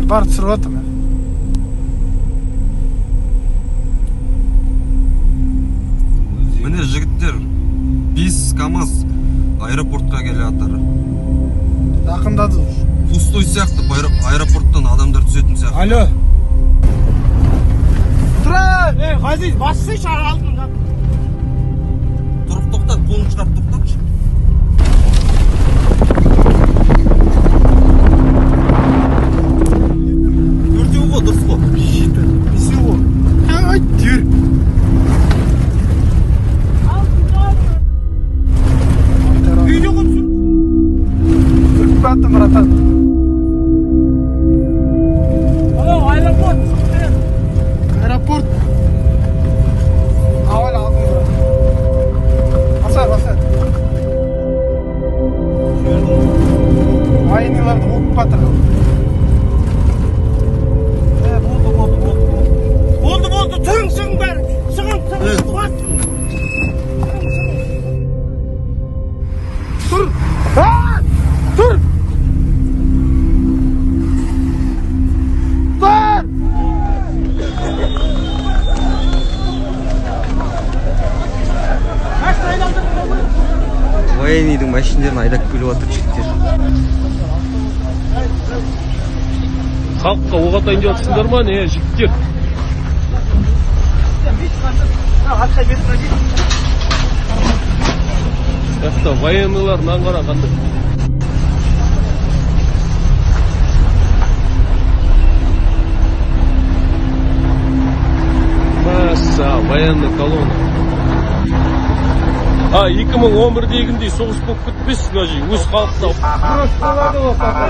бар түсіріп жатырмын. Міне жігіттер 5 КАМАЗ аэропортқа келе жатыр. Жақындады. Пустой сияқты, аэропорттан адамдар түсетін сияқты. Алло. Тұра! Ғазиз, басшы шар алдын. Тұрып тоқтат, қолын шығарып тоқтатшы. Төртеу ғой, дұрыс қой. Бесеу ғой. Ай, жүр. Видеоға түсір. Үріп баттым, братан. Алло, аэропорт. Аэропорт. Авал алдым, брат. Басар. Военныйларды оқып батыр. Болды, тұрың бәрі. Шығын, бассын. Тұр! Тұр! Тұр! Военныйдың машиндерін айдап келіп жатыр жігіттер. Халыққа оқ атайын деп жатсыңдар ма, не жігіттер? Жақта военныйлар наңғара қандай. Маса, военный колонна. 2011-дегіндей соғыс болып кетпесін, ажи, өз халықта. Просто болады ғой, папа.